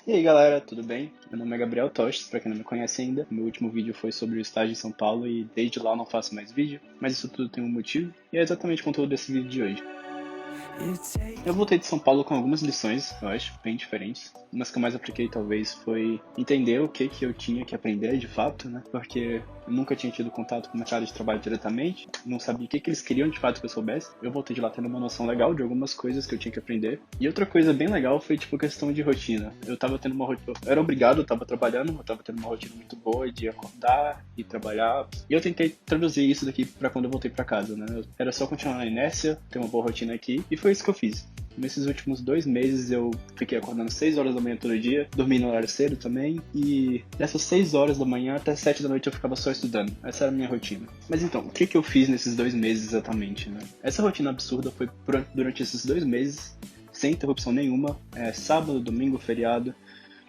E aí galera, tudo bem? Meu nome é Gabriel Tostes, pra quem não me conhece ainda. Meu último vídeo foi sobre o estágio em São Paulo e desde lá eu não faço mais vídeo, mas isso tudo tem um motivo e é exatamente o conteúdo desse vídeo de hoje. Eu voltei de São Paulo com algumas lições, eu acho, bem diferentes. Umas que eu mais apliquei talvez foi entender o que eu tinha que aprender de fato, né? Porque eu nunca tinha tido contato com o mercado de trabalho diretamente, não sabia o que eles queriam de fato que eu soubesse. Eu voltei de lá tendo uma noção legal de algumas coisas que eu tinha que aprender. E outra coisa bem legal foi, tipo, questão de rotina. Eu tava tendo uma rotina, eu era obrigado, eu tava trabalhando, eu tava tendo uma rotina muito boa de acordar e trabalhar. E eu tentei traduzir isso daqui pra quando eu voltei pra casa, né? Era só continuar na inércia, ter uma boa rotina aqui, e foi isso que eu fiz. Nesses últimos 2 meses eu fiquei acordando 6 horas da manhã todo dia, dormindo no horário cedo também, e dessas 6 horas da manhã até 7 da noite eu ficava só estudando. Essa era a minha rotina. Mas então, o que eu fiz nesses 2 meses exatamente, né? Essa rotina absurda foi durante esses 2 meses, sem interrupção nenhuma, sábado, domingo, feriado.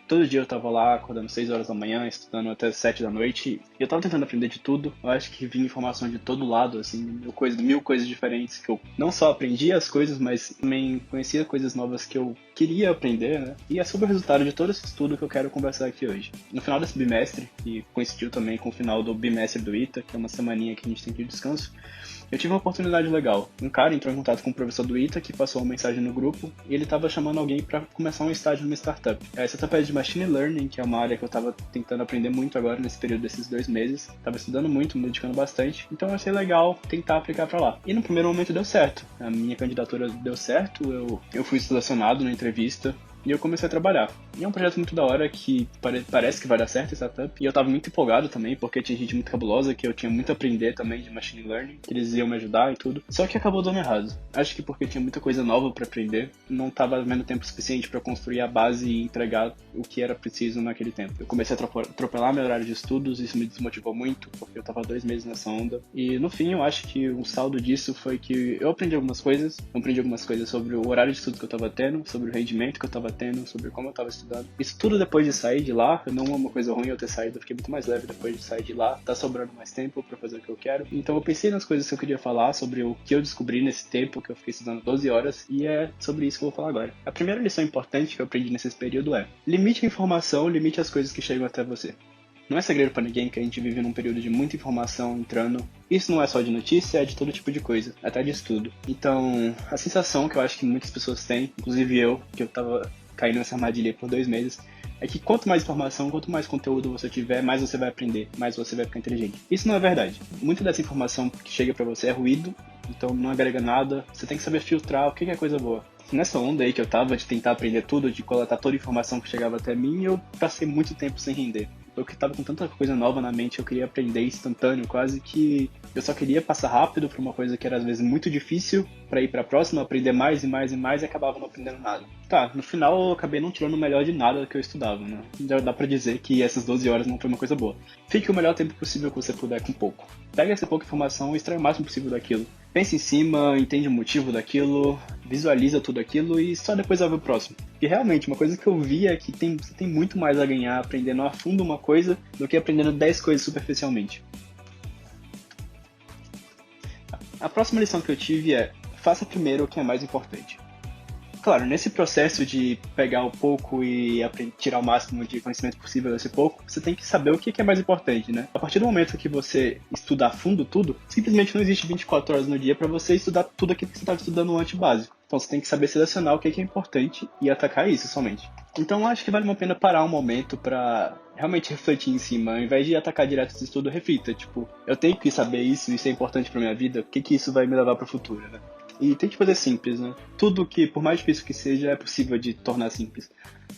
Todo dia eu tava lá, acordando 6 horas da manhã, estudando até 7 da noite. E eu tava tentando aprender de tudo. Eu acho que vinha informação de todo lado, assim, mil coisas diferentes. Que eu não só aprendi as coisas, mas também conhecia coisas novas que eu queria aprender, né? E é sobre o resultado de todo esse estudo que eu quero conversar aqui hoje. No final desse bimestre, que coincidiu também com o final do bimestre do ITA, que é uma semaninha que a gente tem de descanso, eu tive uma oportunidade legal. Um cara entrou em contato com o professor do ITA, que passou uma mensagem no grupo, e ele estava chamando alguém para começar um estágio numa startup. Essa startup é de Machine Learning, que é uma área que eu estava tentando aprender muito agora nesse período desses 2 meses. Estava estudando muito, me dedicando bastante, então eu achei legal tentar aplicar para lá. E no primeiro momento deu certo. A minha candidatura deu certo, eu fui selecionado na entrevista, e eu comecei a trabalhar. E é um projeto muito da hora que parece que vai dar certo, essa startup. E eu tava muito empolgado também, porque tinha gente muito cabulosa, que eu tinha muito a aprender também de Machine Learning, que eles iam me ajudar e tudo. Só que acabou dando errado. Acho que porque tinha muita coisa nova pra aprender, não tava vendo tempo suficiente pra construir a base e entregar o que era preciso naquele tempo. Eu comecei a atropelar meu horário de estudos, isso me desmotivou muito, porque eu tava 2 meses nessa onda. E no fim, eu acho que o saldo disso foi que eu aprendi algumas coisas. Eu aprendi algumas coisas sobre o horário de estudo que eu tava tendo, sobre o rendimento que eu tava tendo, sobre como eu tava estudando. Isso tudo depois de sair de lá, não é uma coisa ruim eu ter saído, eu fiquei muito mais leve depois de sair de lá, tá sobrando mais tempo pra fazer o que eu quero. Então eu pensei nas coisas que eu queria falar, sobre o que eu descobri nesse tempo, que eu fiquei estudando 12 horas, e é sobre isso que eu vou falar agora. A primeira lição importante que eu aprendi nesse período é: limite a informação, limite as coisas que chegam até você. Não é segredo pra ninguém que a gente vive num período de muita informação entrando. Isso não é só de notícia, é de todo tipo de coisa, até de estudo. Então, a sensação que eu acho que muitas pessoas têm, inclusive eu, que eu tava caindo nessa armadilha por 2 meses, é que quanto mais informação, quanto mais conteúdo você tiver, mais você vai aprender, mais você vai ficar inteligente. Isso não é verdade. Muita dessa informação que chega pra você é ruído, então não agrega nada. Você tem que saber filtrar o que é coisa boa. Nessa onda aí que eu tava de tentar aprender tudo, de coletar toda a informação que chegava até mim, eu passei muito tempo sem render. Eu que tava com tanta coisa nova na mente, eu queria aprender instantâneo, quase que eu só queria passar rápido pra uma coisa que era às vezes muito difícil, pra ir pra próxima, aprender mais e mais e mais, e acabava não aprendendo nada. Tá, no final eu acabei não tirando o melhor de nada que eu estudava, né? Já dá pra dizer que essas 12 horas não foi uma coisa boa. Fique o melhor tempo possível que você puder com pouco. Pega essa pouca informação e extrai o máximo possível daquilo. Pense em cima, entende o motivo daquilo, visualiza tudo aquilo e só depois vai ver o próximo. E realmente, uma coisa que eu vi é que você tem muito mais a ganhar aprendendo a fundo uma coisa do que aprendendo 10 coisas superficialmente. A próxima lição que eu tive é: faça primeiro o que é mais importante. Claro, nesse processo de pegar o pouco e tirar o máximo de conhecimento possível desse pouco, você tem que saber o que é mais importante, né? A partir do momento que você estuda a fundo tudo, simplesmente não existe 24 horas no dia para você estudar tudo aquilo que você estava estudando antes básico. Então você tem que saber selecionar o que é importante e atacar isso somente. Então eu acho que vale uma pena parar um momento pra realmente refletir em cima, ao invés de atacar direto esse estudo, reflita, tipo, eu tenho que saber isso é importante pra minha vida, o que isso vai me levar pro futuro, né? E tem que fazer simples, né? Tudo que, por mais difícil que seja, é possível de tornar simples.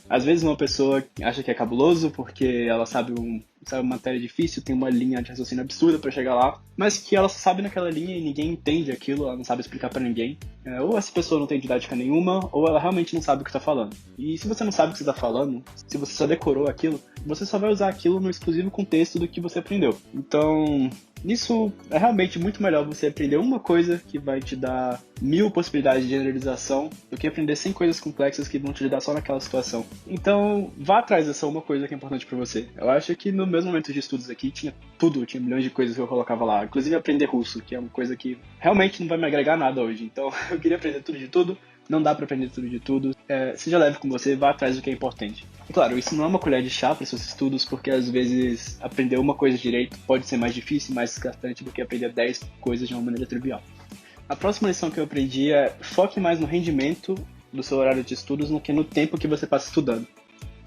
Às vezes uma pessoa acha que é cabuloso porque ela sabe uma matéria difícil, tem uma linha de raciocínio absurda pra chegar lá, mas que ela sabe naquela linha e ninguém entende aquilo, ela não sabe explicar pra ninguém. Ou essa pessoa não tem didática nenhuma, ou ela realmente não sabe o que tá falando. E se você não sabe o que você tá falando, se você só decorou aquilo, você só vai usar aquilo no exclusivo contexto do que você aprendeu. Então, isso é realmente muito melhor você aprender uma coisa que vai te dar 1000 possibilidades de generalização do que aprender 100 coisas complexas que vão te ajudar só naquela situação. Então, vá atrás dessa uma coisa que é importante pra você. Eu acho que no mesmo momento de estudos aqui tinha tudo, tinha milhões de coisas que eu colocava lá. Inclusive aprender russo, que é uma coisa que realmente não vai me agregar nada hoje. Então, eu queria aprender tudo de tudo, Não dá pra aprender tudo de tudo. Seja leve com você, vá atrás do que é importante. E claro, isso não é uma colher de chá para seus estudos, porque às vezes aprender uma coisa direito pode ser mais difícil e mais desgastante do que aprender 10 coisas de uma maneira trivial. A próxima lição que eu aprendi é foque mais no rendimento do seu horário de estudos do que no tempo que você passa estudando.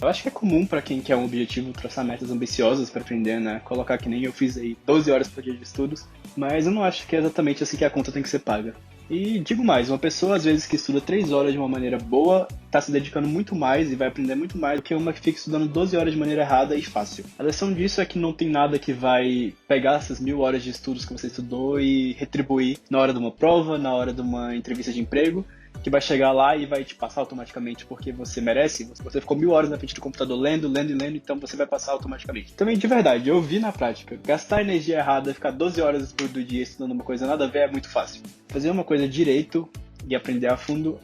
Eu acho que é comum para quem quer um objetivo traçar metas ambiciosas para aprender, né? Colocar que nem eu fiz aí 12 horas por dia de estudos, mas eu não acho que é exatamente assim que a conta tem que ser paga. E digo mais, uma pessoa às vezes que estuda 3 horas de uma maneira boa, está se dedicando muito mais e vai aprender muito mais do que uma que fica estudando 12 horas de maneira errada e fácil. A lição disso é que não tem nada que vai pegar essas 1000 horas de estudos que você estudou e retribuir na hora de uma prova, na hora de uma entrevista de emprego, que vai chegar lá e vai te passar automaticamente porque você merece. Você ficou 1000 horas na frente do computador lendo, então você vai passar automaticamente. Também, de verdade, eu vi na prática, gastar energia errada, ficar 12 horas do dia estudando uma coisa nada a ver é muito fácil. Fazer uma coisa direito e aprender a fundo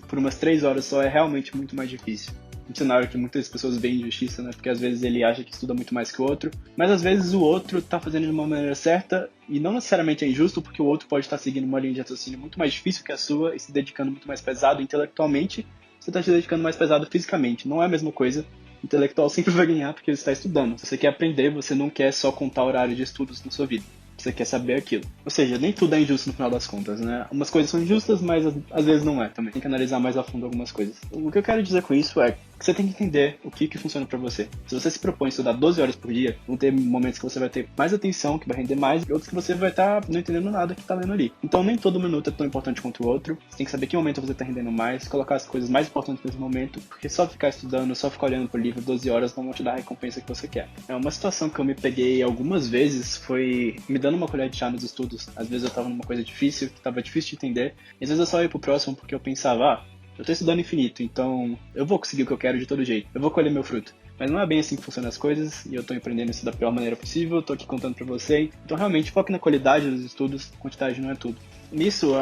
por umas 3 horas só é realmente muito mais difícil. Um cenário que muitas pessoas veem injustiça, né? Porque às vezes ele acha que estuda muito mais que o outro, mas às vezes o outro tá fazendo de uma maneira certa e não necessariamente é injusto, porque o outro pode estar seguindo uma linha de raciocínio muito mais difícil que a sua e se dedicando muito mais pesado intelectualmente, você tá se dedicando mais pesado fisicamente. Não é a mesma coisa. O intelectual sempre vai ganhar porque ele está estudando. Se você quer aprender, você não quer só contar horário de estudos na sua vida. Você quer saber aquilo. Ou seja, nem tudo é injusto no final das contas, né? Umas coisas são injustas, mas às vezes não é também. Tem que analisar mais a fundo algumas coisas. O que eu quero dizer com isso é que você tem que entender o que funciona pra você. Se você se propõe a estudar 12 horas por dia, vão ter momentos que você vai ter mais atenção, que vai render mais, e outros que você vai estar não entendendo nada que tá lendo ali. Então nem todo minuto é tão importante quanto o outro. Você tem que saber que momento você tá rendendo mais, colocar as coisas mais importantes nesse momento, porque só ficar estudando, só ficar olhando pro livro 12 horas não vão te dar a recompensa que você quer. Uma situação que eu me peguei algumas vezes foi me dando uma colher de chá nos estudos. Às vezes eu tava numa coisa difícil, que tava difícil de entender, e às vezes eu só ia pro próximo porque eu pensava, eu tô estudando infinito, então eu vou conseguir o que eu quero de todo jeito, eu vou colher meu fruto. Mas não é bem assim que funcionam as coisas, e eu tô empreendendo isso da pior maneira possível, tô aqui contando pra você. Então realmente, foque na qualidade dos estudos, quantidade não é tudo. Nisso,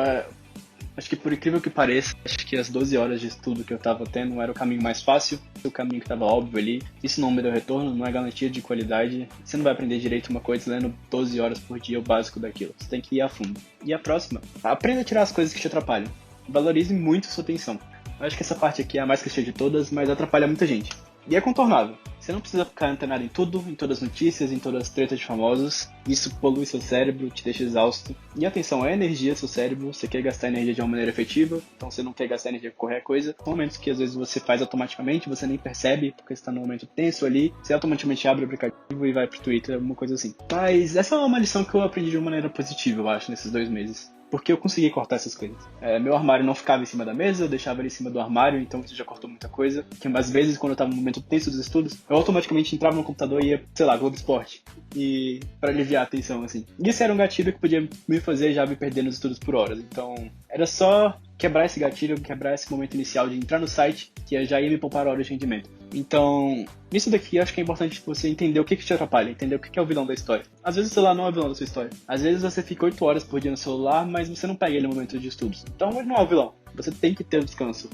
acho que por incrível que pareça, acho que as 12 horas de estudo que eu tava tendo não era o caminho mais fácil, o caminho que tava óbvio ali. Isso não me deu retorno, não é garantia de qualidade. Você não vai aprender direito uma coisa lendo 12 horas por dia o básico daquilo. Você tem que ir a fundo. E a próxima, aprenda a tirar as coisas que te atrapalham. Valorize muito sua atenção. Eu acho que essa parte aqui é a mais clichê de todas, mas atrapalha muita gente. E é contornável. Você não precisa ficar antenado em tudo, em todas as notícias, em todas as tretas de famosos. Isso polui seu cérebro, te deixa exausto. E atenção, é energia seu cérebro. Você quer gastar energia de uma maneira efetiva, então você não quer gastar energia com qualquer coisa. São momentos que às vezes você faz automaticamente, você nem percebe, porque você está num momento tenso ali. Você automaticamente abre o aplicativo e vai pro Twitter, alguma coisa assim. Mas essa é uma lição que eu aprendi de uma maneira positiva, eu acho, nesses 2 meses. Porque eu consegui cortar essas coisas. Meu armário não ficava em cima da mesa, eu deixava ele em cima do armário, então isso já cortou muita coisa. Que às vezes, quando eu tava no momento tenso dos estudos, eu automaticamente entrava no computador e ia, sei lá, Globo Esporte. E pra aliviar a atenção, assim. E isso era um gatilho que podia me fazer já me perder nos estudos por horas. Então, era só quebrar esse gatilho, quebrar esse momento inicial de entrar no site, que já ia me poupar horas de rendimento. Então, nisso daqui, eu acho que é importante você entender o que te atrapalha, entender o que é o vilão da história. Às vezes o celular não é o vilão da sua história. Às vezes você fica 8 horas por dia no celular, mas você não pega ele no momento de estudos. Então, ele não é o vilão. Você tem que ter o descanso.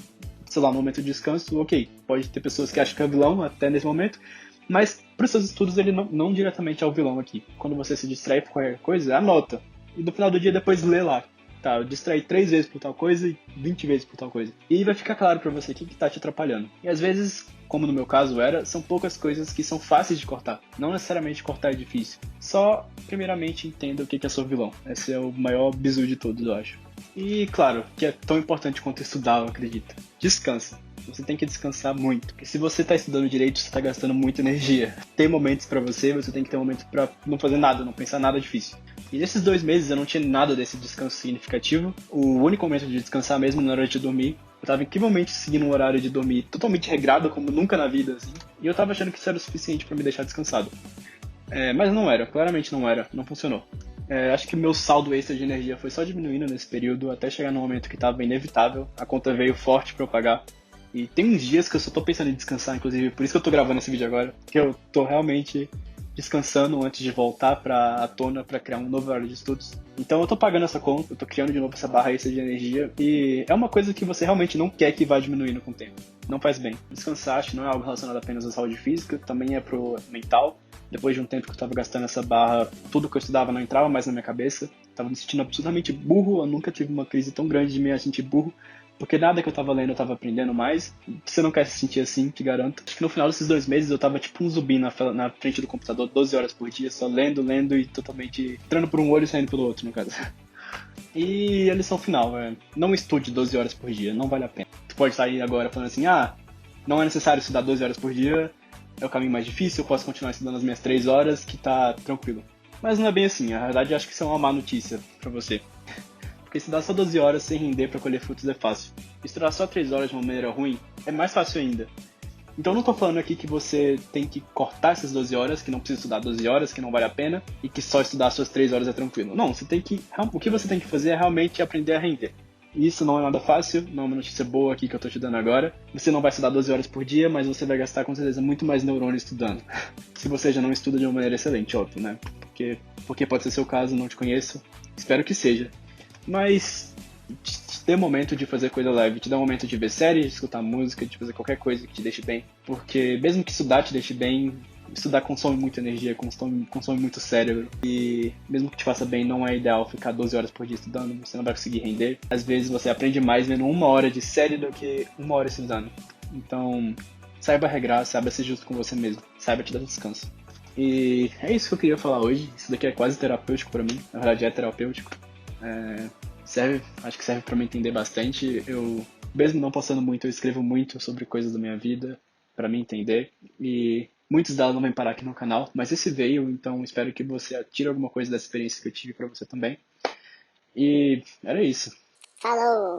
Sei lá, no momento de descanso, ok. Pode ter pessoas que acham que é o vilão até nesse momento, mas para os seus estudos ele não diretamente é o vilão aqui. Quando você se distrai por qualquer coisa, anota. E no final do dia depois lê lá. Tá, eu distraí 3 vezes por tal coisa e 20 vezes por tal coisa. E vai ficar claro pra você o que tá te atrapalhando. E às vezes, como no meu caso são poucas coisas que são fáceis de cortar. Não necessariamente cortar é difícil. Só, primeiramente, entenda o que é seu vilão. Esse é o maior bizu de todos, eu acho. E, claro, que é tão importante quanto estudar, eu acredito. Descansa. Você tem que descansar muito. Porque se você tá estudando direito, você tá gastando muita energia. Tem momentos pra você tem que ter momentos pra não fazer nada, não pensar nada difícil. E nesses 2 meses eu não tinha nada desse descanso significativo. O único momento de descansar mesmo na hora de dormir. Eu tava incrivelmente seguindo um horário de dormir totalmente regrado, como nunca na vida, assim. E eu tava achando que isso era o suficiente pra me deixar descansado. Mas não era, claramente não era, não funcionou. Acho que meu saldo extra de energia foi só diminuindo nesse período, até chegar no momento que tava inevitável. A conta veio forte pra eu pagar. E tem uns dias que eu só tô pensando em descansar, inclusive, por isso que eu tô gravando esse vídeo agora. Que eu tô realmente descansando antes de voltar à tona para criar um novo horário de estudos. Então eu tô pagando essa conta, eu tô criando de novo essa barra extra de energia e é uma coisa que você realmente não quer que vá diminuindo com o tempo. Não faz bem. Descansar acho que não é algo relacionado apenas à saúde física, também é pro mental. Depois de um tempo que eu tava gastando essa barra, tudo que eu estudava não entrava mais na minha cabeça. Tava me sentindo absolutamente burro, eu nunca tive uma crise tão grande de me sentir burro, Porque nada que eu tava lendo eu tava aprendendo mais. Você não quer se sentir assim, te garanto. Acho que no final desses 2 meses eu tava tipo um zumbi na frente do computador 12 horas por dia, só lendo e totalmente entrando por um olho e saindo pelo outro, no caso. E a lição final é: não estude 12 horas por dia, não vale a pena. Tu pode sair agora falando assim, não é necessário estudar 12 horas por dia, é o caminho mais difícil, eu posso continuar estudando as minhas 3 horas, que tá tranquilo. Mas não é bem assim, na verdade eu acho que isso é uma má notícia pra você. Porque estudar só 12 horas sem render pra colher frutos é fácil. Estudar só 3 horas de uma maneira ruim é mais fácil ainda. Então eu não tô falando aqui que você tem que cortar essas 12 horas, que não precisa estudar 12 horas, que não vale a pena, e que só estudar suas 3 horas é tranquilo. Não, o que você tem que fazer é realmente aprender a render. Isso não é nada fácil, não é uma notícia boa aqui que eu tô te dando agora. Você não vai estudar 12 horas por dia, mas você vai gastar com certeza muito mais neurônios estudando. Se você já não estuda de uma maneira excelente, óbvio, né? Porque pode ser seu caso, não te conheço. Espero que seja. Mas te dê momento de fazer coisa leve, te dê um momento de ver série, de escutar música, de fazer qualquer coisa que te deixe bem. Porque mesmo que estudar te deixe bem, estudar consome muita energia, consome muito cérebro. E mesmo que te faça bem, não é ideal ficar 12 horas por dia estudando, você não vai conseguir render. Às vezes você aprende mais vendo 1 hora de série do que 1 hora estudando. Então, saiba regrar, saiba ser justo com você mesmo, saiba te dar descanso. E é isso que eu queria falar hoje. Isso daqui é quase terapêutico pra mim, na verdade é terapêutico. Acho que serve pra me entender bastante. Eu, mesmo não postando muito, eu escrevo muito sobre coisas da minha vida pra me entender. E muitos delas não vêm parar aqui no canal, mas esse veio, então espero que você tire alguma coisa dessa experiência que eu tive pra você também. E era isso. Falou!